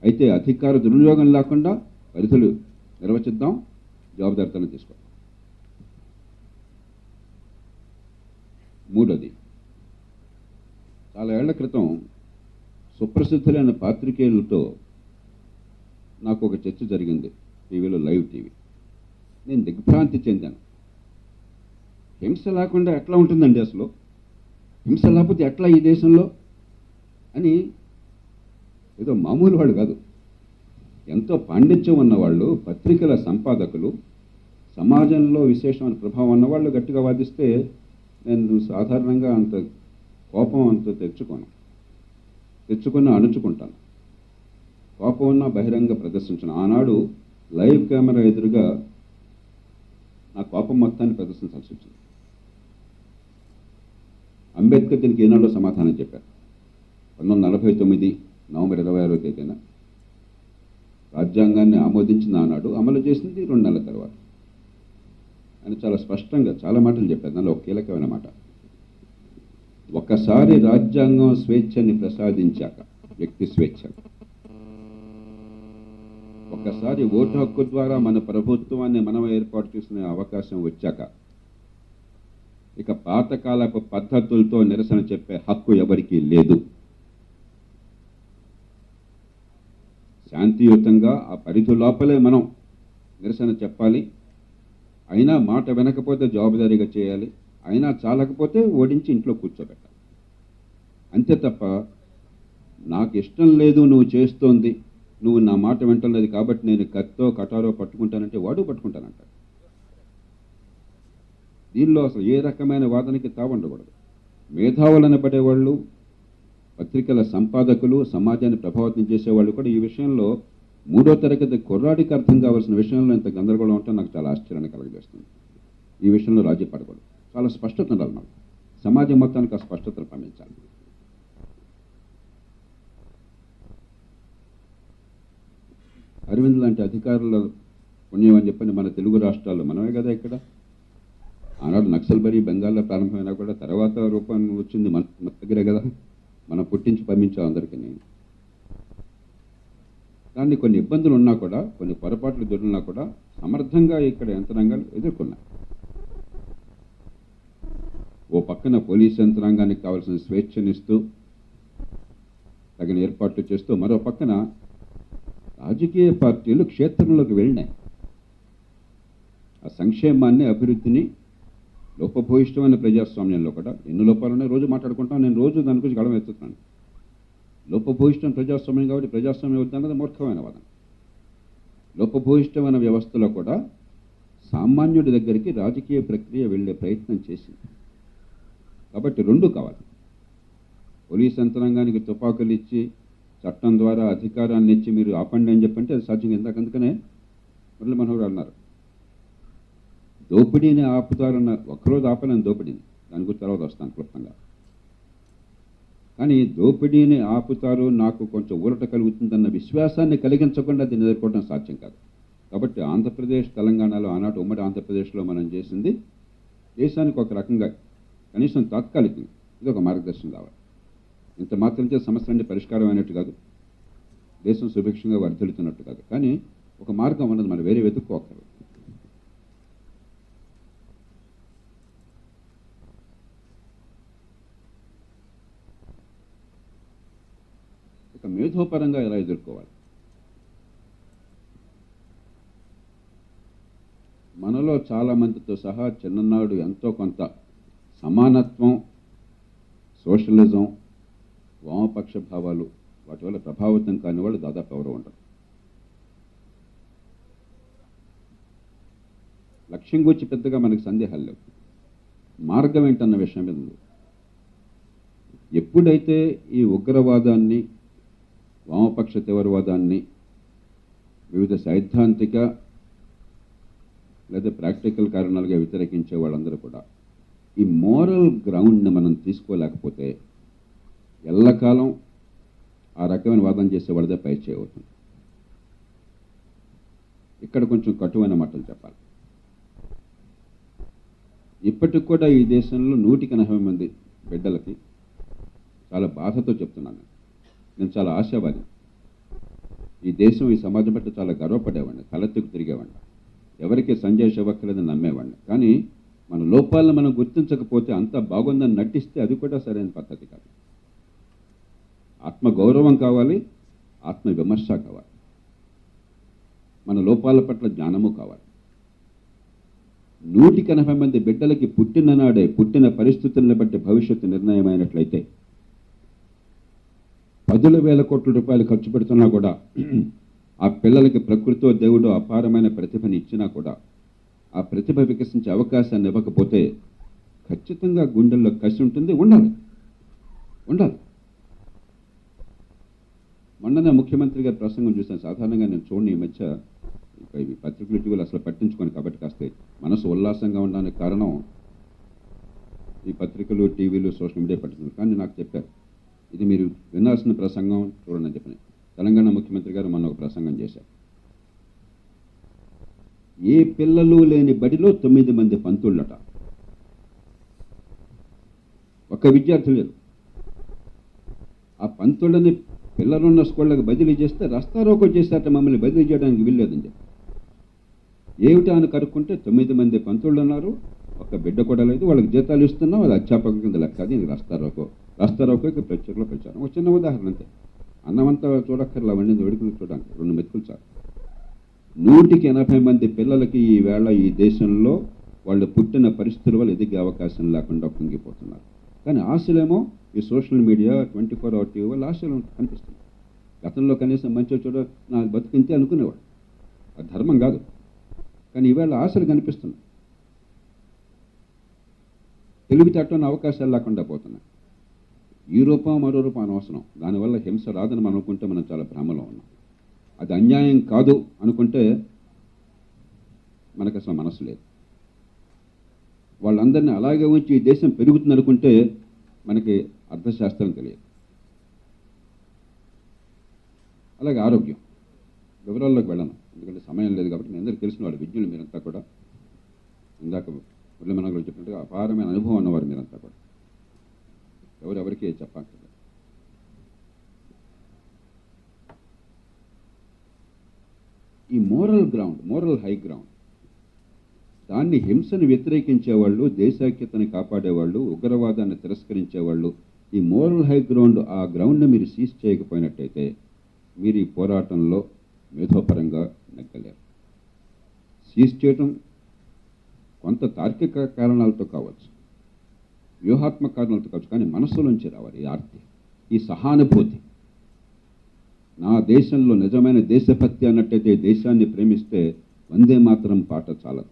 అయితే అధికార దుర్వినియోగం లేకుండా పరిధులు నిర్వచిద్దాం, జవాబుదారితనం తీసుకోవాలి. మూడోది, చాలా ఏళ్ల క్రితం సుప్రసిద్ధులైన పాత్రికేయులతో నాకు ఒక చర్చ జరిగింది టీవీలో, లైవ్ టీవీ. నేను దిగ్భ్రాంతి చెందాను. హింస లేకుండా ఎట్లా ఉంటుందండి అసలు? హింస లేకపోతే ఎట్లా ఈ దేశంలో అని. ఏదో మామూలు వాళ్ళు కాదు, ఎంతో పాండిత్యం ఉన్నవాళ్ళు, పత్రికల సంపాదకులు, సమాజంలో విశేషమైన ప్రభావం ఉన్నవాళ్ళు గట్టిగా వాదిస్తే నేను సాధారణంగా అంత కోపం అంత తెచ్చుకొని అణుచుకుంటాను. కోపం ఉన్న బహిరంగ ప్రదర్శించను. ఆనాడు లైవ్ కెమెరా ఎదురుగా నా కోపం మొత్తాన్ని ప్రదర్శించాల్సి వచ్చింది. అంబేద్కర్ దీనికి ఈనాడు సమాధానం చెప్పారు. 1949 నవంబర్ 26వ తేదీన రాజ్యాంగాన్ని ఆమోదించిన ఆనాడు, అమలు చేసింది 2 నెలల తర్వాత. ఆయన చాలా స్పష్టంగా చాలా మాటలు చెప్పారు. దానిలో ఒక కీలకమైన మాట, ఒక్కసారి రాజ్యాంగం స్వేచ్ఛని ప్రసాదించాక, వ్యక్తి స్వేచ్ఛ, ఒక్కసారి ఓటు హక్కు ద్వారా మన ప్రభుత్వాన్ని మనం ఏర్పాటు చేసుకునే అవకాశం వచ్చాక ఇక పాతకాలపు పద్ధతులతో నిరసన చెప్పే హక్కు ఎవరికీ లేదు. శాంతియుతంగా ఆ పరిధి లోపలే మనం నిరసన చెప్పాలి. అయినా మాట వినకపోతే జవాబుదారీగా చేయాలి. అయినా చాలకపోతే ఓడించి ఇంట్లో కూర్చోబెట్టాలి. అంతే తప్ప నాకు ఇష్టం లేదు నువ్వు చేస్తోంది, నువ్వు నా మాట వింటలేదు కాబట్టి నేను కత్తో కటారో పట్టుకుంటానంటే వాడు పట్టుకుంటానంటాడు. దీనిలో అసలు ఏ రకమైన వాదనకి తావండకూడదు. మేధావులను పడేవాళ్ళు, పత్రికల సంపాదకులు, సమాజాన్ని ప్రభావితం చేసేవాళ్ళు కూడా ఈ విషయంలో 3వ తరగతి కుర్రాడికి అర్థం కావాల్సిన విషయంలో ఇంత గందరగోళం ఉంటే నాకు చాలా ఆశ్చర్యాన్ని కలగజేస్తుంది. ఈ విషయంలో రాజీ పడకూడదు. చాలా స్పష్టత ఉండాలి. మనం సమాజం మొత్తానికి ఆ స్పష్టతను పంపించాలి. అరవింద్ లాంటి అధికారుల పుణ్యం అని చెప్పని మన తెలుగు రాష్ట్రాల్లో మనమే కదా ఇక్కడ. ఆనాడు నక్సల్బరీ బెంగాల్లో ప్రారంభమైనా కూడా తర్వాత రూపం వచ్చింది మన దగ్గరే కదా. మనం పుట్టించి పంపించాం అందరికీ. దాన్ని కొన్ని ఇబ్బందులు ఉన్నా కూడా, కొన్ని పొరపాట్లు దొరికినా కూడా సమర్థంగా ఇక్కడ యంత్రాంగాలు ఎదుర్కొన్నాయి. ఓ పక్కన పోలీసు యంత్రాంగానికి కావాల్సిన స్వేచ్ఛనిస్తూ తగిన ఏర్పాట్లు చేస్తూ, మరో పక్కన రాజకీయ పార్టీలు క్షేత్రంలోకి వెళ్ళినాయి. ఆ సంక్షేమాన్ని, అభివృద్ధిని, లోపభూయిష్టమైన ప్రజాస్వామ్యంలో కూడా ఎన్ని లోపాలున్నాయి రోజు మాట్లాడుకుంటాం. నేను రోజు దాని గురించి గడవ ఎత్తుతున్నాను. లోపభూయిష్టం ప్రజాస్వామ్యం కాబట్టి ప్రజాస్వామ్యం వద్దన్నది మూర్ఖమైన వాదన. లోపభూయిష్టమైన వ్యవస్థలో కూడా సామాన్యుడి దగ్గరికి రాజకీయ ప్రక్రియ వెళ్ళే ప్రయత్నం చేసింది. కాబట్టి 2 కావాలి. పోలీస్ యంత్రాంగానికి తుపాకులు ఇచ్చి చట్టం ద్వారా అధికారాన్ని ఇచ్చి మీరు ఆపండి అని చెప్పంటే అది సాధ్యం. అందుకనే మురళీ మనోహర్ అన్నారు, దోపిడీని ఆపుతారన్న. ఒక్కరోజు ఆపలేని దోపిడీని, దాని గురించి తర్వాత వస్తాను క్లుప్తంగా. కానీ దోపిడీని ఆపుతారు, నాకు కొంచెం ఊరట కలుగుతుందన్న విశ్వాసాన్ని కలిగించకుండా దీన్ని ఎదుర్కోవడం సాధ్యం కాదు. కాబట్టి ఆంధ్రప్రదేశ్, తెలంగాణలో ఆనాటి ఉమ్మడి ఆంధ్రప్రదేశ్లో మనం చేసింది దేశానికి ఒక రకంగా కనీసం తాత్కాలికంగా ఇది ఒక మార్గదర్శనం కావాలి. ఇంత మాత్రం చేసే సమస్యలన్నీ పరిష్కారం అయినట్టు కాదు, దేశం సుభిక్షంగా వర్ధిల్లుతున్నట్టు కాదు. కానీ ఒక మార్గం అన్నది మనం వేరే వెతుక్కోకరు. ఇక మేధోపరంగా ఎలా ఎదుర్కోవాలి? మనలో చాలామందితో సహా చిన్ననాడు ఎంతో కొంత సమానత్వం, సోషలిజం, వామపక్ష భావాలు వాటి వల్ల ప్రభావితం కాని వాళ్ళు దాదాపు ఎవరో ఉండరు. లక్ష్యం గురించి పెద్దగా మనకు సందేహాలు లేవు. మార్గం ఏంటన్న విషయం మీద ఎప్పుడైతే ఈ ఉగ్రవాదాన్ని, వామపక్ష తీవ్రవాదాన్ని వివిధ సైద్ధాంతిక లేదా ప్రాక్టికల్ కారణాలుగా వ్యతిరేకించే వాళ్ళందరూ కూడా ఈ మోరల్ గ్రౌండ్ని మనం తీసుకోలేకపోతే ఎల్లకాలం ఆ రకమైన వాదన చేసేవాడిదే పై చేయవుతుంది. ఇక్కడ కొంచెం కటువైన మాటలు చెప్పాలి. ఇప్పటికి కూడా ఈ దేశంలో 180 మంది బిడ్డలకి చాలా బాధతో చెప్తున్నాను, నేను చాలా ఆశావాది. ఈ దేశం, ఈ సమాజం పట్ల చాలా గర్వపడేవాడిని, తలెత్తుకు తిరిగేవాడిని, ఎవరికి సంజయ్ శివక్కర్లేదని నమ్మేవాడిని. కానీ మన లోపాలను మనం గుర్తించకపోతే అంతా బాగుందని నటిస్తే అది కూడా సరైన పద్ధతి కాదు. ఆత్మగౌరవం కావాలి, ఆత్మ విమర్శ కావాలి, మన లోపాల పట్ల జ్ఞానము కావాలి. 180 మంది బిడ్డలకి పుట్టిన నాడే పుట్టిన పరిస్థితులను బట్టి భవిష్యత్తు నిర్ణయమైనట్లయితే 10,000 కోట్ల రూపాయలు ఖర్చు పెడుతున్నా కూడా ఆ పిల్లలకి ప్రకృతితో దేవుడు అపారమైన ప్రతిభని ఇచ్చినా కూడా ఆ ప్రతిభ వికసించే అవకాశాన్ని ఇవ్వకపోతే ఖచ్చితంగా గుండెల్లో కసి ఉంటుంది. ఉండాలి. మొన్ననే ముఖ్యమంత్రి గారి ప్రసంగం చూశాను. సాధారణంగా నేను చూడండి ఈ మధ్య ఇవి పత్రికలు టీవీలు అసలు పట్టించుకొని, కాబట్టి కాస్త మనసు ఉల్లాసంగా ఉండడానికి కారణం ఈ పత్రికలు, టీవీలు, సోషల్ మీడియా పట్టించుకున్నారు. కానీ నాకు చెప్పారు, ఇది మీరు వినాల్సిన ప్రసంగం చూడండి అని చెప్పిన. తెలంగాణ ముఖ్యమంత్రి గారు మొన్న ఒక ప్రసంగం చేశారు. ఏ పిల్లలు లేని బడిలో 9 మంది పంతుళ్ళట, ఒక్క విద్యార్థి లేరు. ఆ పంతుళ్ళని పిల్లలున్న స్కూళ్ళకి బదిలీ చేస్తే రస్తారోకో చేశారట, మమ్మల్ని బదిలీ చేయడానికి వీల్లేదని చెప్పి. ఏమిటా అని కనుక్కుంటే 9 మంది పంతుళ్ళు ఉన్నారు, ఒక్క బిడ్డ కూడా లేదు, వాళ్ళకి జీతాలు ఇస్తున్నాం, అది అధ్యాపకుల కింద లెక్క. అది రస్తారోకోకి ప్రత్యేకలో ప్రచారం. ఒక చిన్న ఉదాహరణ అంతే. అన్నమంతా చూడక్కర్లా, వండింది వేడుకలు చూడడానికి 2 మెతుకులు చాలు. 180 మంది పిల్లలకి ఈవేళ ఈ దేశంలో వాళ్ళు పుట్టిన పరిస్థితుల వల్ల ఎదిగే అవకాశం లేకుండా కుంగిపోతున్నారు. కానీ ఆశలేమో ఈ సోషల్ మీడియా 24 hour టీవీ వల్ల ఆశలు కనిపిస్తుంది. గతంలో కనీసం మంచిగా చూడ నాకు బతికింతే అనుకునేవాడు, అది ధర్మం కాదు. కానీ ఈవేళ ఆశలు కనిపిస్తున్నాయి, తెలివితేటలో అవకాశాలు లేకుండా పోతున్నాయి. ఈ రూపం మరో రూపం అనవసరం, దానివల్ల హింస రాదని మనం అనుకుంటే మనం చాలా భ్రమలో ఉన్నాం. అది అన్యాయం కాదు అనుకుంటే మనకు అసలు మనసు లేదు. వాళ్ళందరినీ అలాగే ఉంచి ఈ దేశం పెరుగుతుంది అనుకుంటే మనకి అర్థశాస్త్రం తెలియదు. అలాగే ఆరోగ్యం వివరాల్లోకి వెళ్ళను, ఎందుకంటే సమయం లేదు కాబట్టి. మీ అందరికీ తెలిసిన వాళ్ళు విద్యులు, మీరంతా కూడా ఇందాక మురళీమనోహర్ చెప్పినట్టుగా అపారమైన అనుభవం ఉన్నవారు మీరంతా కూడా, ఎవరెవరికి చెప్పక్కర్లేదు. ఈ మోరల్ హై గ్రౌండ్, దాన్ని హింసను వ్యతిరేకించేవాళ్ళు, దేశాఖ్యతని కాపాడేవాళ్ళు, ఉగ్రవాదాన్ని తిరస్కరించేవాళ్ళు, ఈ మోరల్ హై గ్రౌండ్, ఆ గ్రౌండ్ని మీరు సీజ్ చేయకపోయినట్టయితే మీరు ఈ పోరాటంలో మేధోపరంగా నెగ్గలేరు. సీజ్ చేయటం కొంత తార్కిక కారణాలతో కావచ్చు, వ్యూహాత్మక కారణాలతో కావచ్చు, కానీ మనస్సులోంచి రావాలి ఈ ఆర్తి, ఈ సహానుభూతి. నా దేశంలో నిజమైన దేశభక్తి అన్నట్టయితే దేశాన్ని ప్రేమిస్తే వందే మాతరం పాట చాలదు.